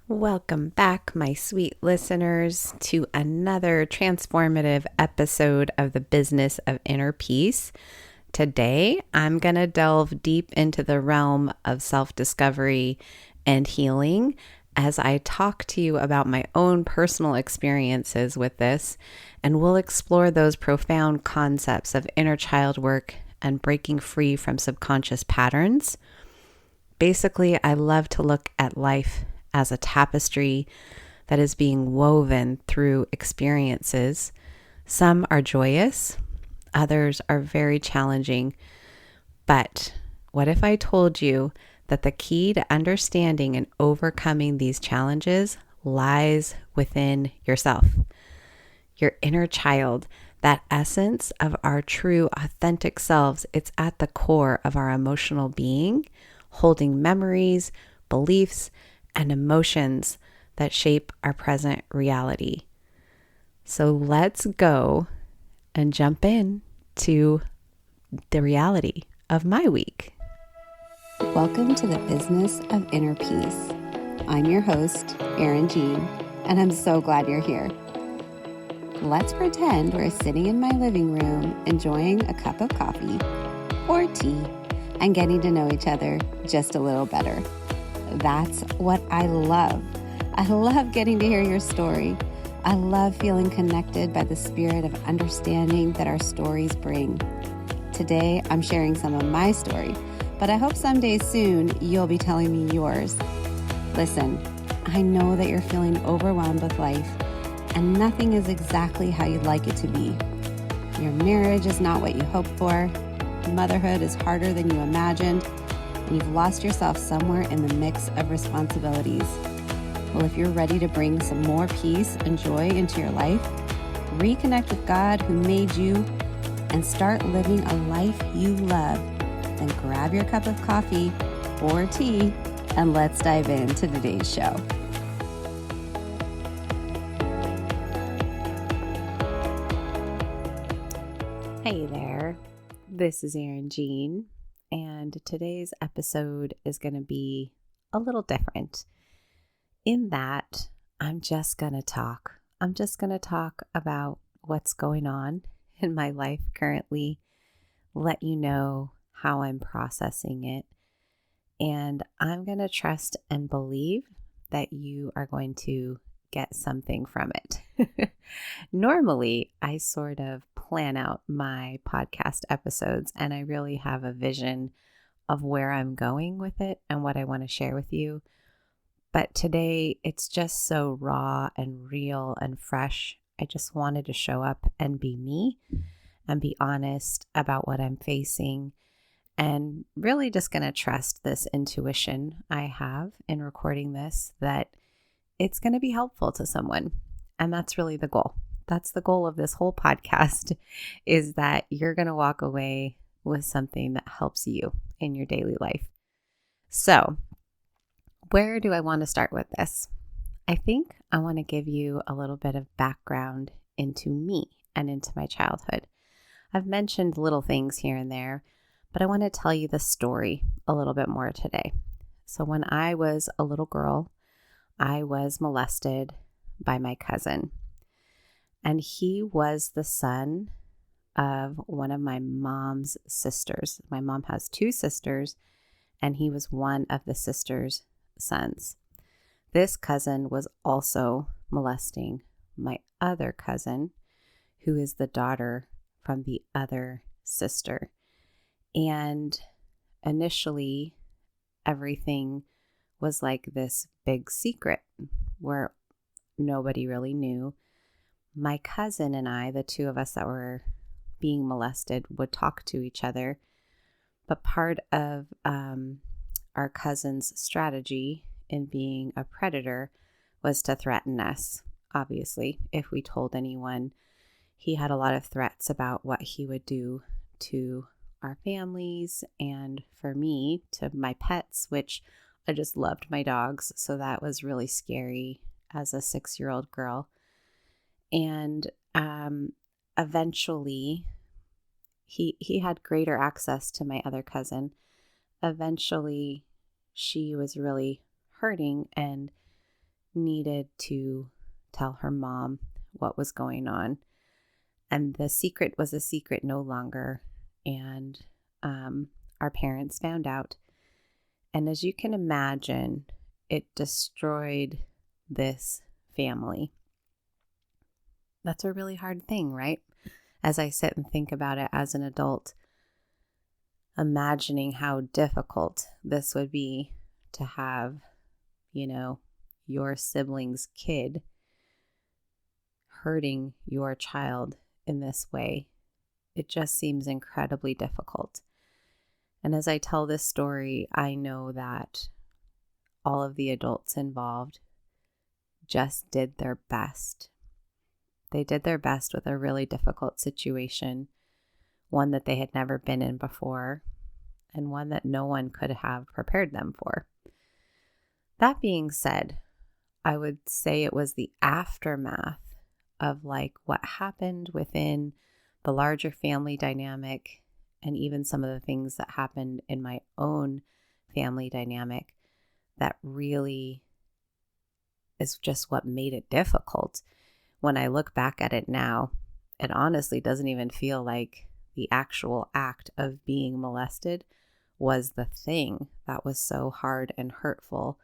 Welcome back, my sweet listeners, to another transformative episode of the Business of Inner Peace. Today, I'm going to delve deep into the realm of self-discovery and healing as I talk to you about my own personal experiences with this, and we'll explore those profound concepts of inner child work and breaking free from subconscious patterns. Basically, I love to look at life as a tapestry that is being woven through experiences. Some are joyous, others are very challenging. But what if I told you that the key to understanding and overcoming these challenges lies within yourself? Your inner child, that essence of our true, authentic selves, it's at the core of our emotional being, holding memories, beliefs, and emotions that shape our present reality. So let's go and jump in to the reality of my week. Welcome to the Business of Inner Peace. I'm your host, Erin Jean, and I'm so glad you're here. Let's pretend we're sitting in my living room enjoying a cup of coffee or tea and getting to know each other just a little better. That's what I love. I love getting to hear your story. I love feeling connected by the spirit of understanding that our stories bring. Today, I'm sharing some of my story, but I hope someday soon you'll be telling me yours. Listen, I know that you're feeling overwhelmed with life, and nothing is exactly how you'd like it to be. Your marriage is not what you hoped for. Motherhood is harder than you imagined. And you've lost yourself somewhere in the mix of responsibilities. Well, if you're ready to bring some more peace and joy into your life, reconnect with God who made you, and start living a life you love, then grab your cup of coffee or tea and let's dive into today's show. Hey there, this is Erin Jean, and today's episode is going to be a little different in that I'm just going to talk. I'm just going to talk about what's going on in my life currently, let you know how I'm processing it, and I'm going to trust and believe that you are going to get something from it. Normally, I sort of plan out my podcast episodes and I really have a vision of where I'm going with it and what I want to share with you. But today, it's just so raw and real and fresh. I just wanted to show up and be me and be honest about what I'm facing, and really just going to trust this intuition I have in recording this, that it's going to be helpful to someone. And that's really the goal. That's the goal of this whole podcast, is that you're going to walk away with something that helps you in your daily life. So, where do I want to start with this? I think I want to give you a little bit of background into me and into my childhood. I've mentioned little things here and there, but I want to tell you the story a little bit more today. So when I was a little girl, I was molested by my cousin, and he was the son of one of my mom's sisters. My mom has two sisters, and he was one of the sisters' sons. This cousin was also molesting my other cousin, who is the daughter from the other sister. And initially, everything was like this big secret where nobody really knew. My cousin and I, the two of us that were being molested, would talk to each other. But part of our cousin's strategy in being a predator was to threaten us. Obviously, if we told anyone, he had a lot of threats about what he would do to our families, and for me, to my pets, which I just loved my dogs. So that was really scary as a 6-year-old girl. And eventually, he had greater access to my other cousin. Eventually, she was really hurting, and needed to tell her mom what was going on. And the secret was a secret no longer. And our parents found out. And as you can imagine, it destroyed this family. That's a really hard thing, right? As I sit and think about it as an adult, imagining how difficult this would be to have, your sibling's kid hurting your child in this way. It just seems incredibly difficult. And as I tell this story, I know that all of the adults involved just did their best. They did their best with a really difficult situation, one that they had never been in before, and one that no one could have prepared them for. That being said, I would say it was the aftermath of what happened within the larger family dynamic, and even some of the things that happened in my own family dynamic that really is just what made it difficult. When I look back at it now, it honestly doesn't even feel like the actual act of being molested was the thing that was so hard and hurtful.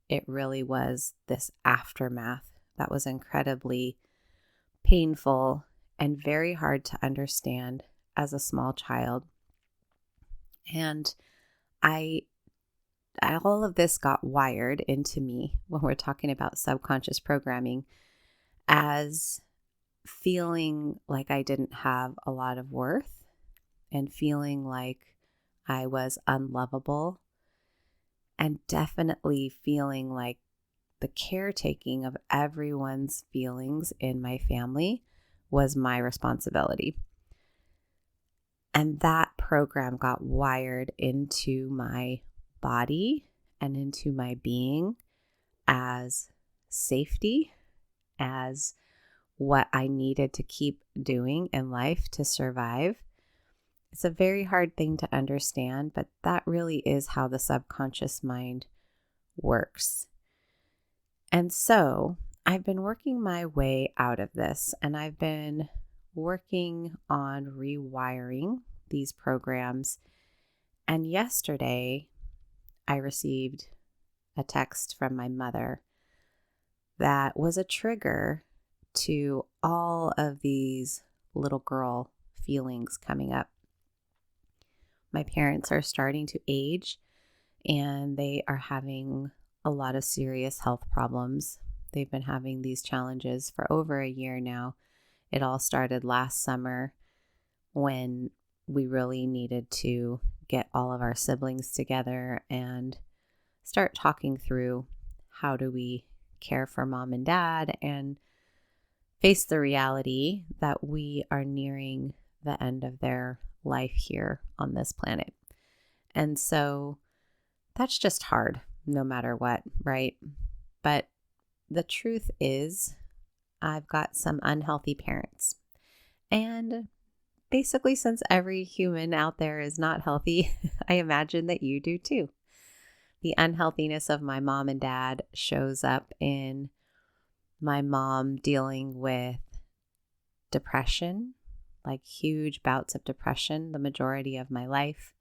It really was this aftermath that was incredibly painful and very hard to understand as a small child. And all of this got wired into me when we're talking about subconscious programming as feeling like I didn't have a lot of worth and feeling like I was unlovable, and definitely feeling like the caretaking of everyone's feelings in my family was my responsibility. And that program got wired into my body and into my being as safety, as what I needed to keep doing in life to survive. It's a very hard thing to understand, but that really is how the subconscious mind works. And so I've been working my way out of this, and I've been working on rewiring these programs. And yesterday, I received a text from my mother that was a trigger to all of these little girl feelings coming up. My parents are starting to age, and they are having a lot of serious health problems. They've been having these challenges for over a year now. It all started last summer when we really needed to get all of our siblings together and start talking through how do we care for mom and dad and face the reality that we are nearing the end of their life here on this planet. And so that's just hard no matter what, right? But the truth is, I've got some unhealthy parents. And basically, since every human out there is not healthy, I imagine that you do too. The unhealthiness of my mom and dad shows up in my mom dealing with depression, like huge bouts of depression, the majority of my life.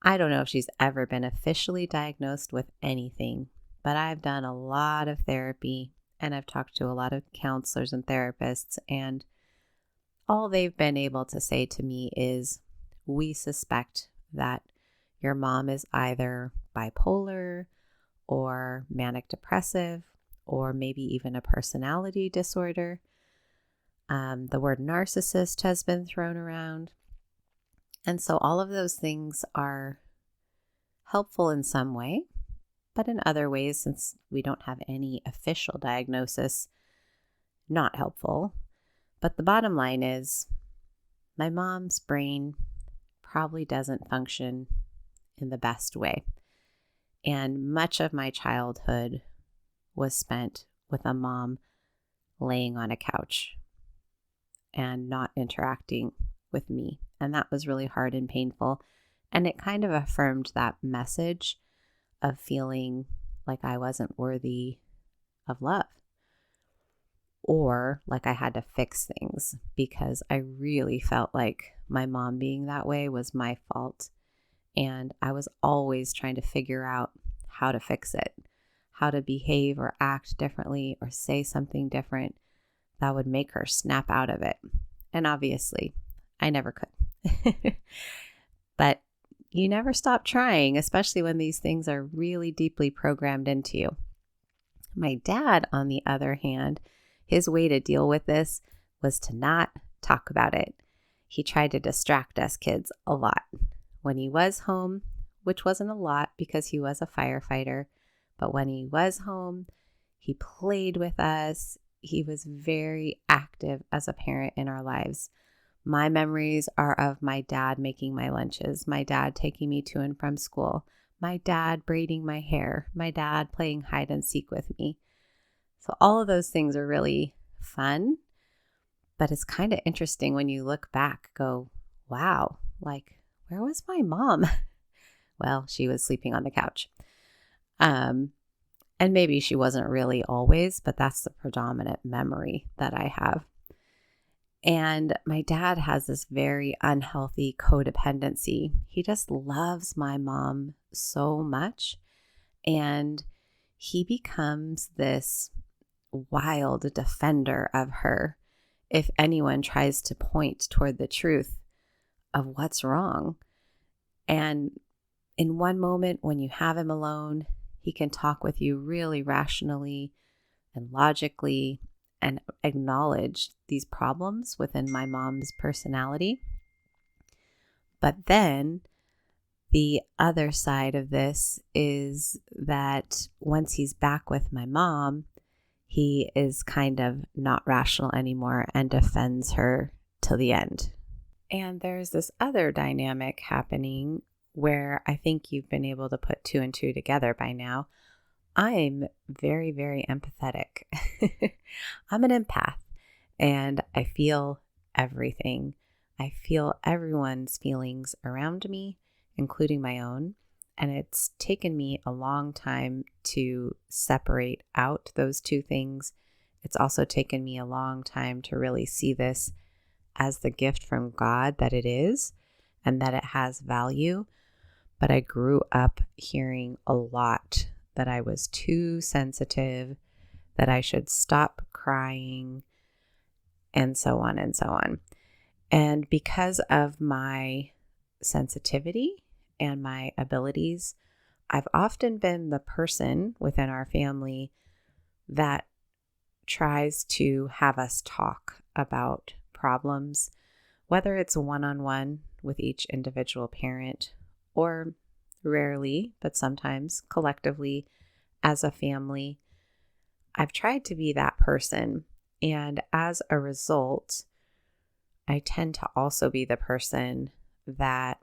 I don't know if she's ever been officially diagnosed with anything, but I've done a lot of therapy and I've talked to a lot of counselors and therapists, and all they've been able to say to me is, we suspect that your mom is either bipolar or manic depressive, or maybe even a personality disorder. The word narcissist has been thrown around. And so all of those things are helpful in some way, but in other ways, since we don't have any official diagnosis, not helpful. But the bottom line is, my mom's brain probably doesn't function in the best way. And much of my childhood was spent with a mom laying on a couch and not interacting with me. And that was really hard and painful. And it kind of affirmed that message of feeling like I wasn't worthy of love. Or like I had to fix things because I really felt like my mom being that way was my fault. And I was always trying to figure out how to fix it, how to behave or act differently or say something different that would make her snap out of it. And obviously, I never could. But you never stop trying, especially when these things are really deeply programmed into you. My dad, on the other hand, his way to deal with this was to not talk about it. He tried to distract us kids a lot. When he was home, which wasn't a lot because he was a firefighter, but when he was home, he played with us. He was very active as a parent in our lives. My memories are of my dad making my lunches, my dad taking me to and from school, my dad braiding my hair, my dad playing hide and seek with me. So all of those things are really fun, but it's kind of interesting when you look back, go, wow, like, where was my mom? Well, she was sleeping on the couch. And maybe she wasn't really always, but that's the predominant memory that I have. And my dad has this very unhealthy codependency. He just loves my mom so much. And he becomes this wild defender of her if anyone tries to point toward the truth of what's wrong. And in one moment when you have him alone, he can talk with you really rationally and logically and acknowledge these problems within my mom's personality. But then the other side of this is that once he's back with my mom, he is kind of not rational anymore and defends her till the end. And there's this other dynamic happening where I think you've been able to put two and two together by now. I'm very, very empathetic. I'm an empath and I feel everything. I feel everyone's feelings around me, including my own. And it's taken me a long time to separate out those two things. It's also taken me a long time to really see this as the gift from God that it is and that it has value. But I grew up hearing a lot that I was too sensitive, that I should stop crying, and so on and so on. And because of my sensitivity and my abilities, I've often been the person within our family that tries to have us talk about problems, whether it's one-on-one with each individual parent or rarely, but sometimes collectively as a family. I've tried to be that person. And as a result, I tend to also be the person that,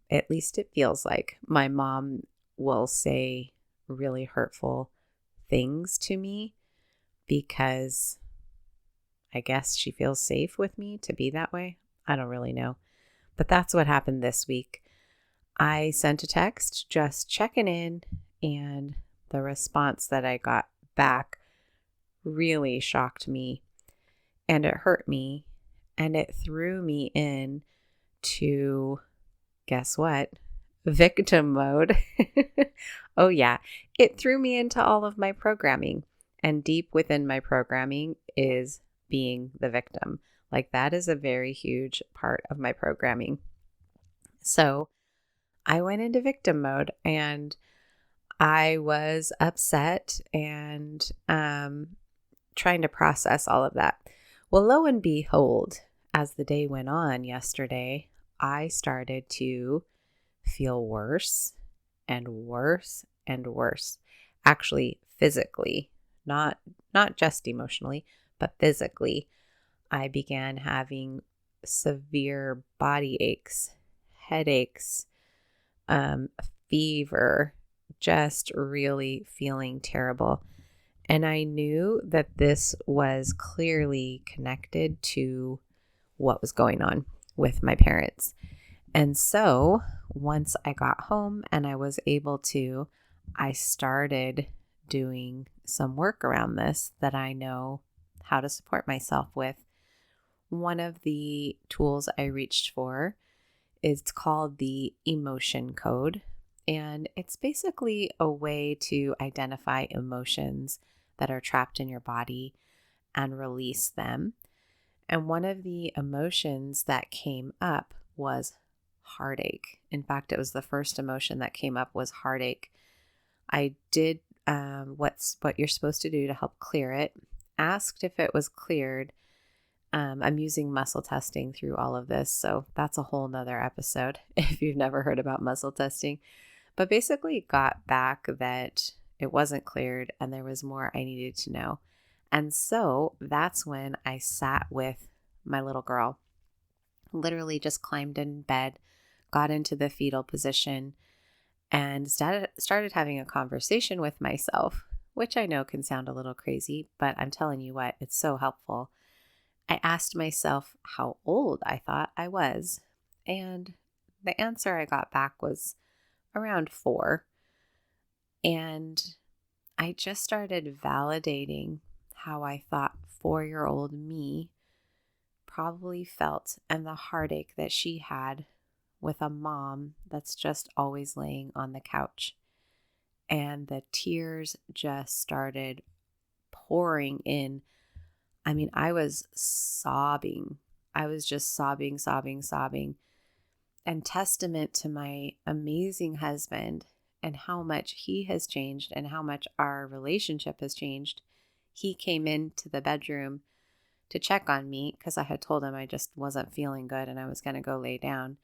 at least it feels like, my mom will say really hurtful things to me because I guess she feels safe with me to be that way. I don't really know. But that's what happened this week. I sent a text just checking in, and the response that I got back really shocked me, and it hurt me, and it threw me in to, guess what? Victim mode. Oh yeah, it threw me into all of my programming, and deep within my programming is being the victim. Like, that is a very huge part of my programming. So I went into victim mode and I was upset and trying to process all of that. Well, lo and behold, as the day went on yesterday, I started to feel worse and worse and worse. Actually, physically, not just emotionally, but physically. I began having severe body aches, headaches, fever, just really feeling terrible. And I knew that this was clearly connected to what was going on with my parents. And so once I got home and I was able to, I started doing some work around this that I know how to support myself with. One of the tools I reached for is called the emotion code. And it's basically a way to identify emotions that are trapped in your body and release them. And one of the emotions that came up was heartache. In fact, it was the first emotion that came up was heartache. I did what you're supposed to do to help clear it, asked if it was cleared. I'm using muscle testing through all of this, so that's a whole nother episode if you've never heard about muscle testing. But basically got back that it wasn't cleared and there was more I needed to know. And so that's when I sat with my little girl, literally just climbed in bed, got into the fetal position, and started having a conversation with myself, which I know can sound a little crazy, but I'm telling you what, it's so helpful. I asked myself how old I thought I was, and the answer I got back was around 4. And I just started validating how I thought 4-year-old me probably felt and the heartache that she had with a mom that's just always laying on the couch. And the tears just started pouring in. I mean, I was sobbing. I was just sobbing. And testament to my amazing husband and how much he has changed and how much our relationship has changed. He came into the bedroom to check on me because I had told him I just wasn't feeling good and I was going to go lay down.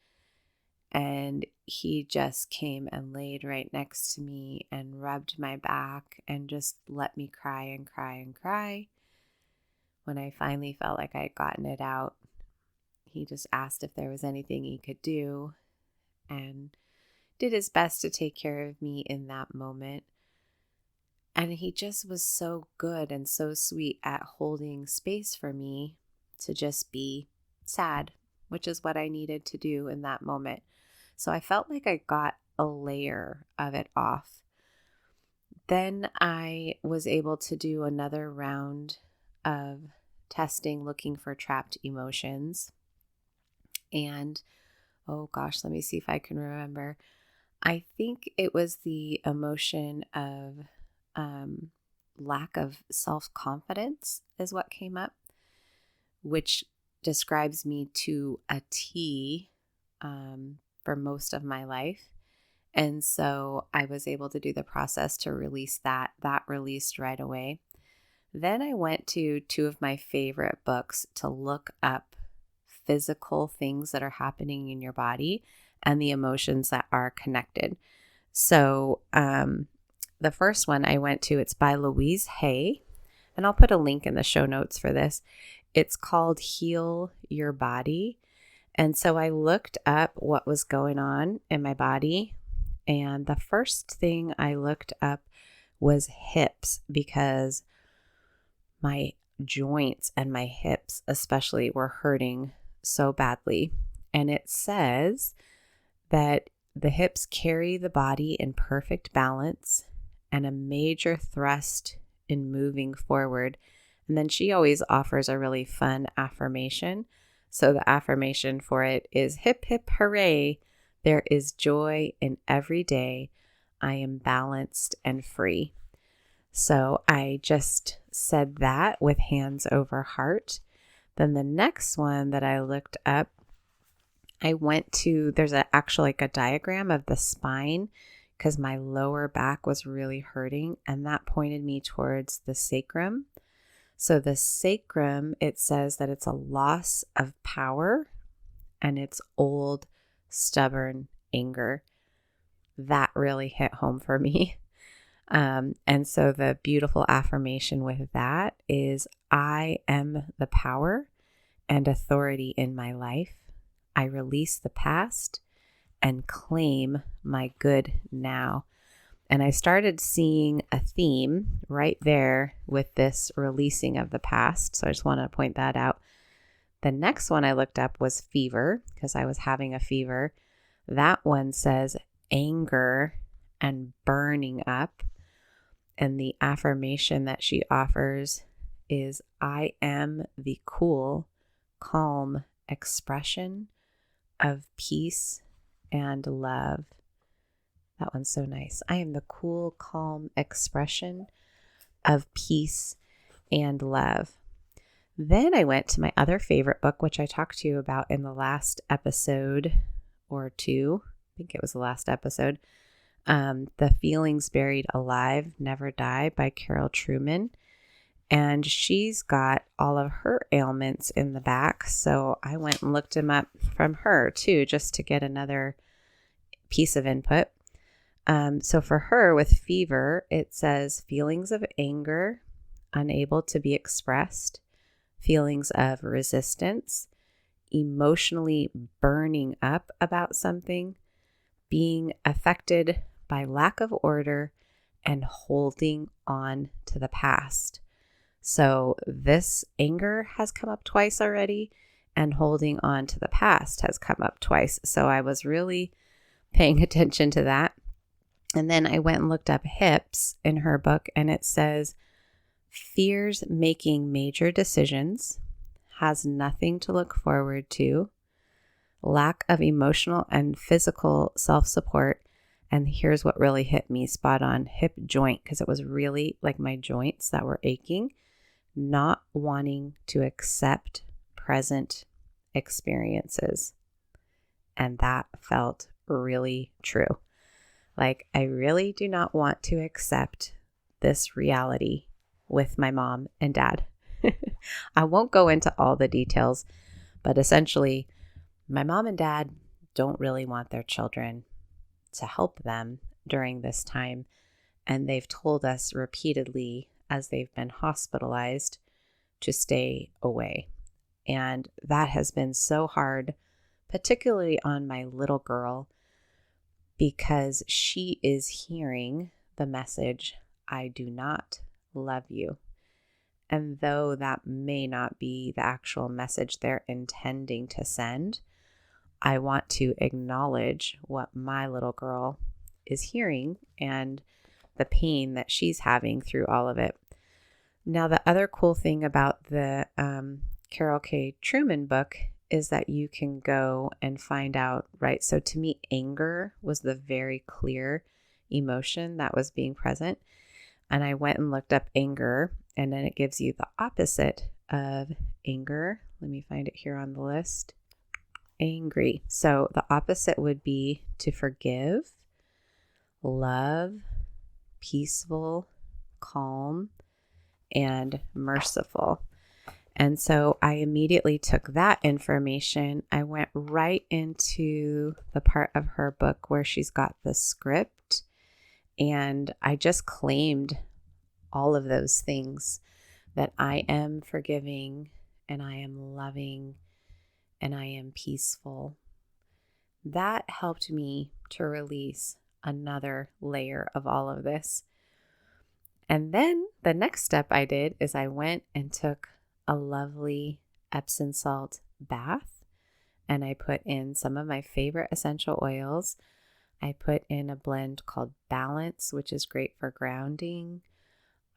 And he just came and laid right next to me and rubbed my back and just let me cry and cry and cry. When I finally felt like I had gotten it out, he just asked if there was anything he could do and did his best to take care of me in that moment. And he just was so good and so sweet at holding space for me to just be sad, which is what I needed to do in that moment. So I felt like I got a layer of it off. Then I was able to do another round of testing, looking for trapped emotions. And, oh gosh, let me see if I can remember. I think it was the emotion of lack of self-confidence is what came up, which describes me to a T for most of my life. And so I was able to do the process to release that. That released right away. Then I went to 2 of my favorite books to look up physical things that are happening in your body and the emotions that are connected. So the first one I went to, it's by Louise Hay, and I'll put a link in the show notes for this. It's called Heal Your Body. And so I looked up what was going on in my body. And the first thing I looked up was hips, because my joints and my hips especially were hurting so badly. And it says that the hips carry the body in perfect balance and a major thrust in moving forward. And then she always offers a really fun affirmation. So the affirmation for it is hip, hip, hooray. There is joy in every day. I am balanced and free. So I just said that with hands over heart. Then the next one that I looked up, I went to, there's actually like a diagram of the spine because my lower back was really hurting, and that pointed me towards the sacrum. So the sacrum, it says that it's a loss of power and it's old, stubborn anger. That really hit home for me. And so the beautiful affirmation with that is, I am the power and authority in my life. I release the past and claim my good now. And I started seeing a theme right there with this releasing of the past. So I just want to point that out. The next one I looked up was fever, because I was having a fever. That one says anger and burning up. And the affirmation that she offers is, I am the cool, calm expression of peace and love. That one's so nice. I am the cool, calm expression of peace and love. Then I went to my other favorite book, which I talked to you about in the last episode or two. I think it was the last episode. The Feelings Buried Alive, Never Die by Carol Trueman. And she's got all of her ailments in the back. So I went and looked them up from her too, just to get another piece of input. So for her with fever, it says feelings of anger, unable to be expressed, feelings of resistance, emotionally burning up about something, being affected by lack of order, and holding on to the past. So this anger has come up twice already, and holding on to the past has come up twice. So I was really paying attention to that. And then I went and looked up hips in her book, and it says, fears making major decisions, has nothing to look forward to, lack of emotional and physical self-support. And here's what really hit me spot on, hip joint, because it was really like my joints that were aching, not wanting to accept present experiences. And that felt really true. Like, I really do not want to accept this reality with my mom and dad. I won't go into all the details, but essentially, my mom and dad don't really want their children to help them during this time. And they've told us repeatedly as they've been hospitalized to stay away. And that has been so hard, particularly on my little girl, because she is hearing the message, I do not love you. And though that may not be the actual message they're intending to send, I want to acknowledge what my little girl is hearing and the pain that she's having through all of it. Now, the other cool thing about the Carol K. Trueman book is that you can go and find out, right? So to me, anger was the very clear emotion that was being present. And I went and looked up anger, and then it gives you the opposite of anger. Let me find it here on the list. Angry. So the opposite would be to forgive, love, peaceful, calm, and merciful. And so I immediately took that information. I went right into the part of her book where she's got the script, and I just claimed all of those things, that I am forgiving, and I am loving, and I am peaceful. That helped me to release another layer of all of this. And then the next step I did is I went and took a lovely Epsom salt bath, and I put in some of my favorite essential oils. I put in a blend called Balance, which is great for grounding.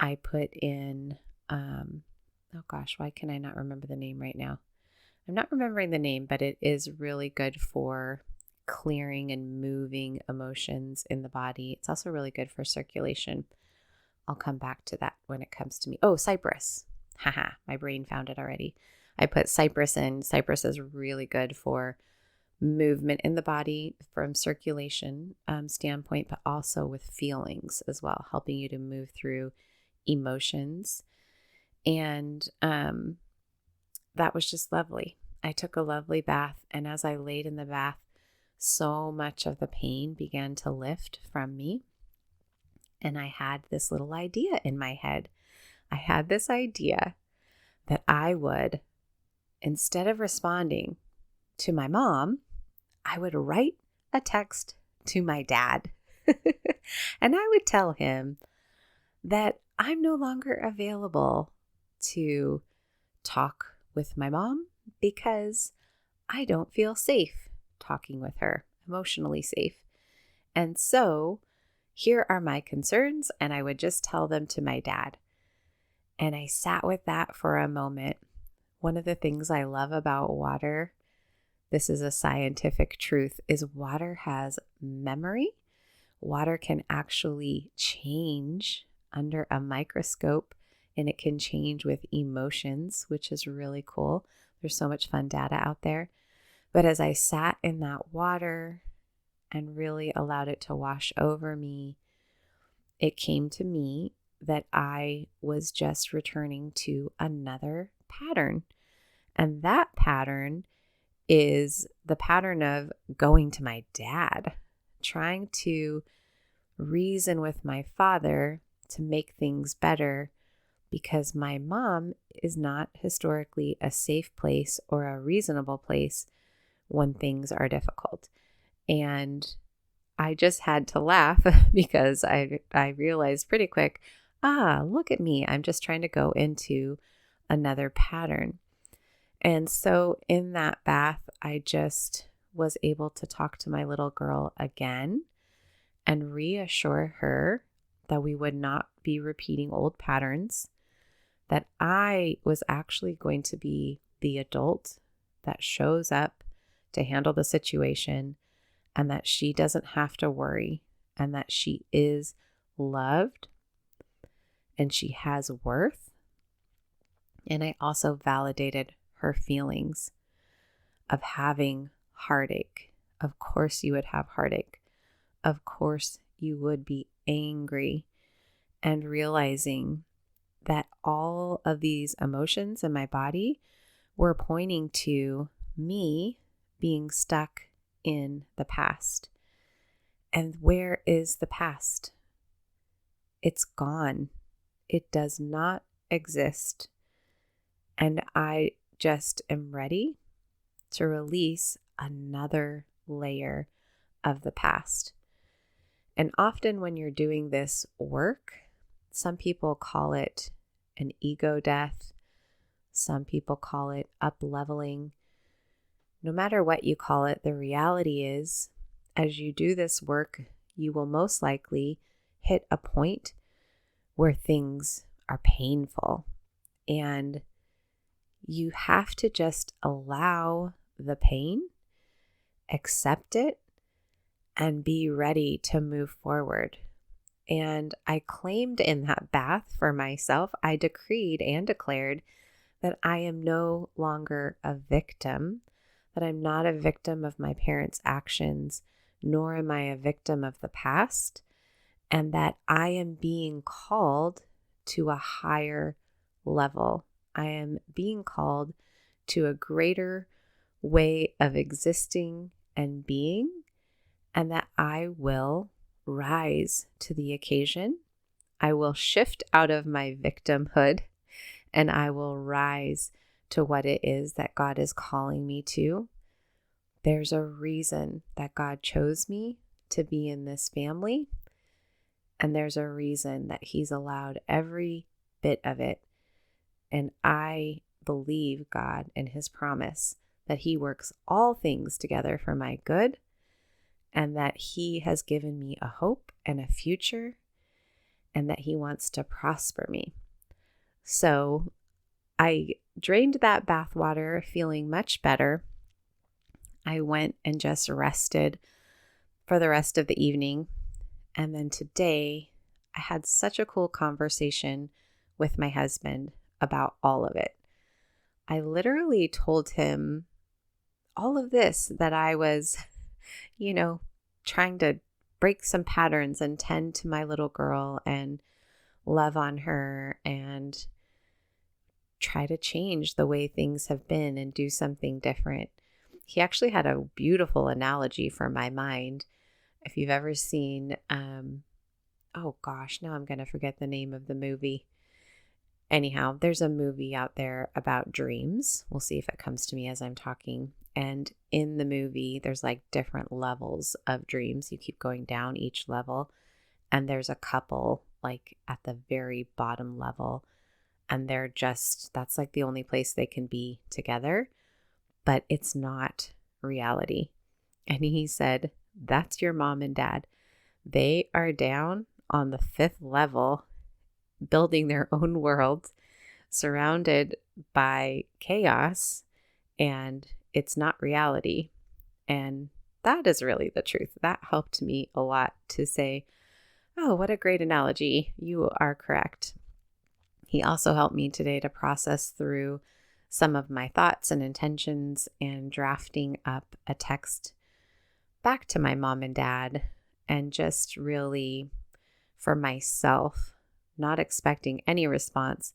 I put in, oh gosh, why can I not remember the name right now? I'm not remembering the name, but it is really good for clearing and moving emotions in the body. It's also really good for circulation. I'll come back to that when it comes to me. Oh, cypress. Haha, my brain found it already. I put cypress in. Cypress is really good for movement in the body from circulation standpoint, but also with feelings as well, helping you to move through emotions. And that was just lovely. I took a lovely bath, and as I laid in the bath, so much of the pain began to lift from me. And I had this little idea in my head. I had this idea that I would, instead of responding to my mom, I would write a text to my dad. And I would tell him that I'm no longer available to talk with my mom because I don't feel safe talking with her, emotionally safe. And so here are my concerns, and I would just tell them to my dad. And I sat with that for a moment. One of the things I love about water, this is a scientific truth, is water has memory. Water can actually change under a microscope, and it can change with emotions, which is really cool. There's so much fun data out there. But as I sat in that water and really allowed it to wash over me, it came to me that I was just returning to another pattern. And that pattern is the pattern of going to my dad, trying to reason with my father to make things better, because my mom is not historically a safe place or a reasonable place when things are difficult. And I just had to laugh because I realized pretty quick, look at me. I'm just trying to go into another pattern. And so in that bath, I just was able to talk to my little girl again and reassure her that we would not be repeating old patterns, that I was actually going to be the adult that shows up to handle the situation, and that she doesn't have to worry, and that she is loved and she has worth. And I also validated her feelings of having heartache. Of course you would have heartache. Of course you would be angry, and realizing that all of these emotions in my body were pointing to me being stuck in the past. And where is the past? It's gone. It does not exist. And I just am ready to release another layer of the past. And often when you're doing this work, some people call it an ego death. Some people call it up-leveling. No matter what you call it, the reality is, as you do this work, you will most likely hit a point where things are painful. And you have to just allow the pain, accept it, and be ready to move forward. And I claimed in that bath for myself, I decreed and declared that I am no longer a victim, that I'm not a victim of my parents' actions, nor am I a victim of the past, and that I am being called to a higher level. I am being called to a greater way of existing and being, and that I will rise to the occasion. I will shift out of my victimhood, and I will rise to what it is that God is calling me to. There's a reason that God chose me to be in this family, and there's a reason that He's allowed every bit of it. And I believe God and His promise that He works all things together for my good, and that He has given me a hope and a future, and that He wants to prosper me. So I drained that bath water feeling much better. I went and just rested for the rest of the evening. And then today, I had such a cool conversation with my husband about all of it. I literally told him all of this, that I was, trying to break some patterns and tend to my little girl and love on her and try to change the way things have been and do something different. He actually had a beautiful analogy for my mind. If you've ever seen, now I'm going to forget the name of the movie. Anyhow, there's a movie out there about dreams. We'll see if it comes to me as I'm talking. And in the movie, there's like different levels of dreams. You keep going down each level. And there's a couple like at the very bottom level. And that's like the only place they can be together. But it's not reality. And he said, that's your mom and dad. They are down on the 5th level, building their own world, surrounded by chaos, and it's not reality. And that is really the truth. That helped me a lot to say, oh, what a great analogy. You are correct. He also helped me today to process through some of my thoughts and intentions and drafting up a text back to my mom and dad, and just really for myself, not expecting any response,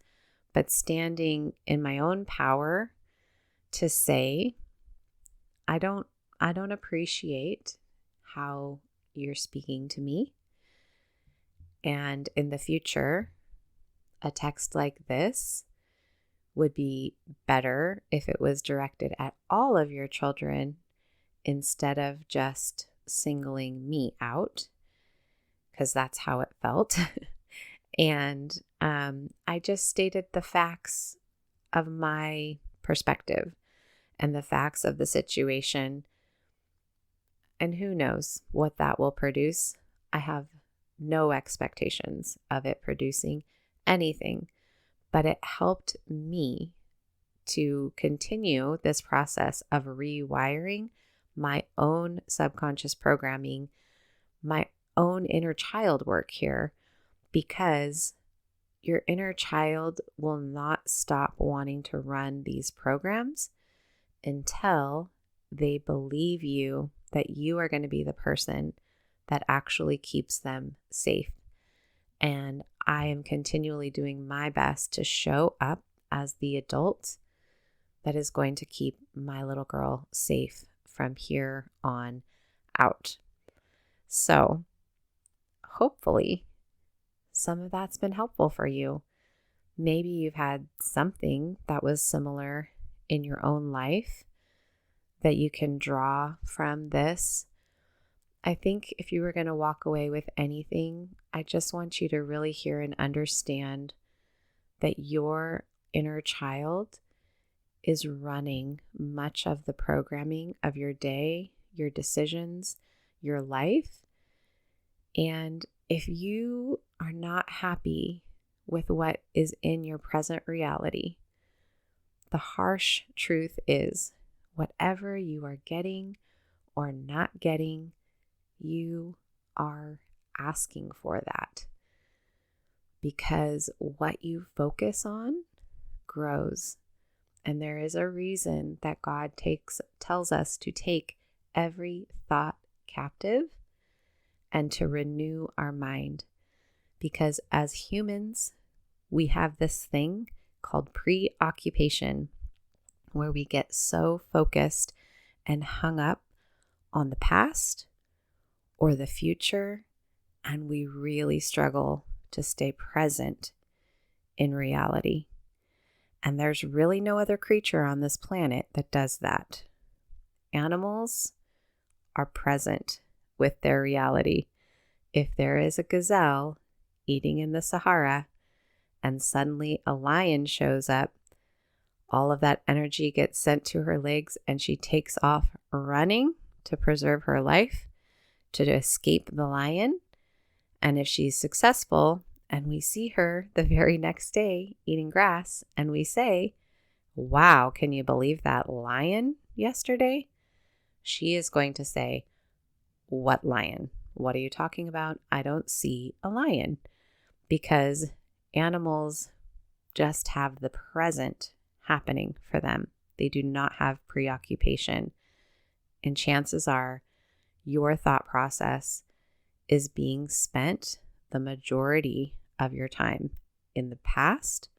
but standing in my own power to say, I don't appreciate how you're speaking to me. And in the future, a text like this would be better if it was directed at all of your children instead of just singling me out, because that's how it felt. And I just stated the facts of my perspective and the facts of the situation. And who knows what that will produce. I have no expectations of it producing anything, but it helped me to continue this process of rewiring my own subconscious programming, my own inner child work here, because your inner child will not stop wanting to run these programs until they believe that you are going to be the person that actually keeps them safe. And I am continually doing my best to show up as the adult that is going to keep my little girl safe from here on out. So hopefully some of that's been helpful for you. Maybe you've had something that was similar in your own life that you can draw from this. I think if you were going to walk away with anything, I just want you to really hear and understand that your inner child is running much of the programming of your day, your decisions, your life. And if you are not happy with what is in your present reality, the harsh truth is whatever you are getting or not getting, you are asking for that, because what you focus on grows. And there is a reason that God tells us to take every thought captive and to renew our mind. Because as humans, we have this thing called preoccupation, where we get so focused and hung up on the past or the future, and we really struggle to stay present in reality. And there's really no other creature on this planet that does that. Animals are present with their reality. If there is a gazelle eating in the Sahara and suddenly a lion shows up, all of that energy gets sent to her legs and she takes off running to preserve her life, to escape the lion. And if she's successful and we see her the very next day eating grass and we say, wow, can you believe that lion yesterday? She is going to say, what lion? What are you talking about? I don't see a lion. Because animals just have the present happening for them. They do not have preoccupation. And chances are your thought process is being spent the majority of your time in the past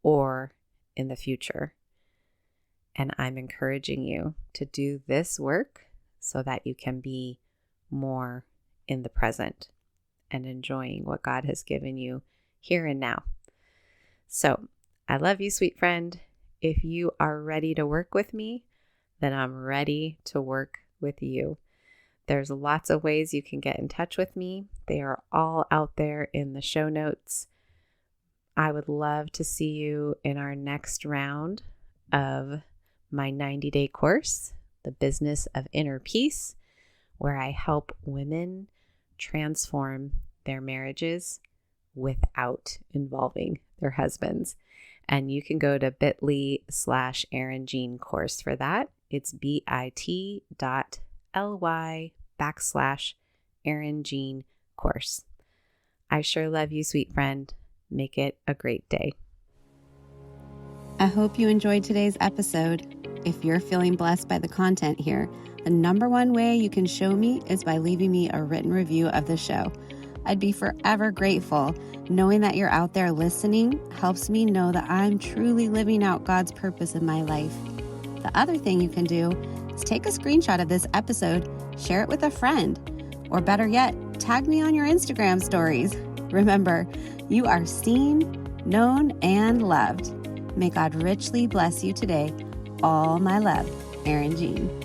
or in the future. And I'm encouraging you to do this work so that you can be more in the present and enjoying what God has given you here and now. So I love you, sweet friend. If you are ready to work with me, then I'm ready to work with you. There's lots of ways you can get in touch with me. They are all out there in the show notes. I would love to see you in our next round of my 90-day course, The Business of Inner Peace, where I help women transform their marriages without involving their husbands. And you can go to bit.ly/Erin Jean course for that. It's bit.ly/Erin Jean course. I sure love you, sweet friend. Make it a great day. I hope you enjoyed today's episode. If you're feeling blessed by the content here, the number one way you can show me is by leaving me a written review of the show. I'd be forever grateful. Knowing that you're out there listening helps me know that I'm truly living out God's purpose in my life. The other thing you can do is take a screenshot of this episode, share it with a friend, or better yet, tag me on your Instagram stories. Remember, you are seen, known, and loved. May God richly bless you today. All my love, Erin Jean.